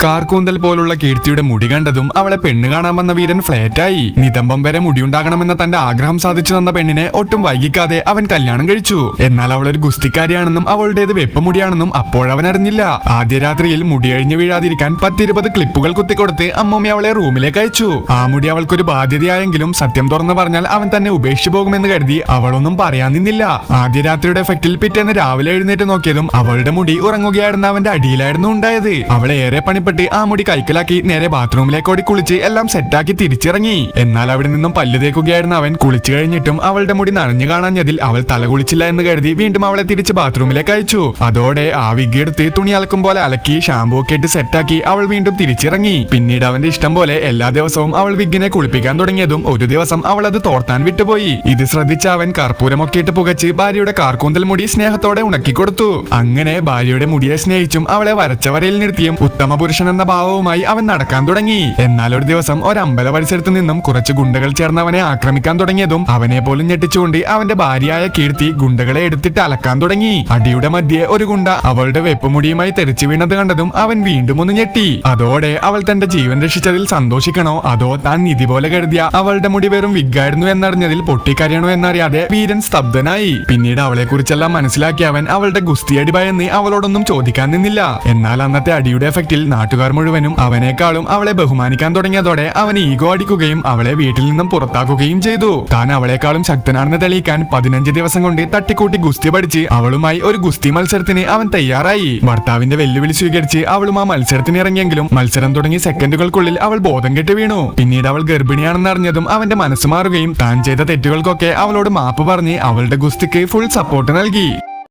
കാർക്കൂന്തൽ പോലുള്ള കീർത്തിയുടെ മുടി കണ്ടതും അവളെ പെണ്ണ് കാണാൻ വന്ന വീരൻ ഫ്ലേറ്റായി. നിതംബം വരെ മുടിയുണ്ടാകണമെന്ന തന്റെ ആഗ്രഹം സാധിച്ചു തന്ന പെണ്ണിനെ ഒട്ടും വൈകിക്കാതെ അവൻ കല്യാണം കഴിച്ചു. എന്നാൽ അവൾ ഒരു ഗുസ്തിക്കാരിയാണെന്നും അവളുടേത് വെപ്പമുടിയാണെന്നും അപ്പോഴവൻ അറിഞ്ഞില്ല. ആദ്യ രാത്രിയിൽ മുടിയഴിഞ്ഞു വീഴാതിരിക്കാൻ 10-20 ക്ലിപ്പുകൾ കുത്തിക്കൊടുത്ത് അമ്മൂമ്മ അവളെ റൂമിലേക്ക് അയച്ചു. ആ മുടി അവൾക്കൊരു ബാധ്യതയായെങ്കിലും സത്യം തുറന്നു പറഞ്ഞാൽ അവൻ തന്നെ ഉപേക്ഷിച്ചു പോകുമെന്ന് കരുതി അവളൊന്നും പറയാൻ നിന്നില്ല. ആദ്യ രാത്രിയുടെ എഫക്റ്റിൽ പിറ്റേന്ന് രാവിലെ എഴുന്നേറ്റ് നോക്കിയതും അവളുടെ മുടി ഉറങ്ങുകയായിരുന്ന അവന്റെ അടിയിലായിരുന്നു ഉണ്ടായത്. അവളെ ഏറെ പണിപ്പെട്ട് ആ മുടി കൈക്കലാക്കി നേരെ ബാത്റൂമിലേക്ക് ഓടി കുളിച്ച് എല്ലാം സെറ്റാക്കി തിരിച്ചിറങ്ങി. എന്നാൽ അവിടെ നിന്നും പല്ല് തേക്കുകയായിരുന്ന അവൻ കുളിച്ചു കഴിഞ്ഞിട്ടും അവളുടെ മുടി നനഞ്ഞു കാണാഞ്ഞതിൽ അവൾ തല കുളിച്ചില്ല എന്ന് കരുതി വീണ്ടും അവളെ തിരിച്ച് ബാത്റൂമിലേക്ക് അയച്ചു. അതോടെ ആ വിഗ് എടുത്ത് തുണി അലക്കും പോലെ അലക്കി ഷാമ്പൂ ഒക്കെ ഇട്ട് സെറ്റാക്കി അവൾ വീണ്ടും തിരിച്ചിറങ്ങി. പിന്നീട് അവന്റെ ഇഷ്ടം പോലെ എല്ലാ ദിവസവും അവൾ വിഗിനെ കുളിപ്പിക്കാൻ തുടങ്ങിയതും ഒരു ദിവസം അവൾ അത് തോർത്താൻ വിട്ടുപോയി. ഇത് ശ്രദ്ധിച്ച അവൻ കർപ്പൂരമൊക്കെ ഇട്ട് പുകച്ച് ഭാര്യയുടെ കാർക്കൂന്തൽ മുടി സ്നേഹത്തോടെ ഉണക്കി കൊടുത്തു. അങ്ങനെ ഭാര്യയുടെ മുടിയെ സ്നേഹിച്ചും അവളെ വരച്ച വരയിൽ നിർത്തിയും ഉത്തമ പുരുഷൻ എന്ന ഭാവവുമായി അവൻ നടക്കാൻ തുടങ്ങി. എന്നാൽ ഒരു ദിവസം ഒരു അമ്പല പരിസരത്ത് നിന്നും കുറച്ച് ഗുണ്ടകൾ ചേർന്ന് അവനെ ആക്രമിക്കാൻ തുടങ്ങിയതും അവനെ പോലും ഞെട്ടിച്ചുകൊണ്ട് അവന്റെ ഭാര്യയായ കീർത്തി ഗുണ്ടകളെ എടുത്തിട്ട് അലക്കാൻ തുടങ്ങി. അടിയുടെ മധ്യേ ഒരു ഗുണ്ട അവളുടെ വെപ്പുമുടിയുമായി തെറിച്ചു വീണത് കണ്ടതും അവൻ വീണ്ടും ഒന്ന് ഞെട്ടി. അതോടെ അവൾ തന്റെ ജീവൻ രക്ഷിച്ചതിൽ സന്തോഷിക്കണോ അതോ താൻ നിധി പോലെ കരുതിയ അവളുടെ മുടി വെറും വിഗായിരുന്നു എന്നറിഞ്ഞതിൽ പൊട്ടിക്കരയണോ എന്നറിയാതെ വീരൻ സ്തബ്ധനായി. പിന്നീട് അവളെ കുറിച്ചെല്ലാം മനസ്സിലാക്കിയ അവൻ അവളുടെ ഗുസ്തിയടി ഭയന്ന് അവളോടൊന്നും ചോദിക്കാൻ നിന്നില്ല. എന്നാൽ അന്നത്തെ അടിയുടെ എഫക്റ്റിൽ നാട്ടുകാർ മുഴുവനും അവനേക്കാളും അവളെ ബഹുമാനിക്കാൻ തുടങ്ങിയതോടെ അവൻ ഈഗോ അടിക്കുകയും അവളെ വീട്ടിൽ നിന്നും പുറത്താക്കുകയും ചെയ്തു. താൻ അവളെക്കാളും ശക്തനാണെന്ന് തെളിയിക്കാൻ 15 ദിവസം കൊണ്ട് തട്ടിക്കൂട്ടി ഗുസ്തി പഠിച്ച് അവളുമായി ഒരു ഗുസ്തി മത്സരത്തിന് അവൻ തയ്യാറായി. ഭർത്താവിന്റെ വെല്ലുവിളി സ്വീകരിച്ച് അവളും ആ മത്സരത്തിന് ഇറങ്ങിയെങ്കിലും മത്സരം തുടങ്ങി സെക്കൻഡുകൾക്കുള്ളിൽ അവൾ ബോധം കെട്ട് വീണു. പിന്നീട് അവൾ ഗർഭിണിയാണെന്ന് അറിഞ്ഞതും അവന്റെ മനസ്സ് മാറുകയും താൻ ചെയ്ത തെറ്റുകൾക്കൊക്കെ അവളോട് മാപ്പ് പറഞ്ഞ് അവളുടെ ഗുസ്തിക്ക് ഫുൾ സപ്പോർട്ട് നൽകി.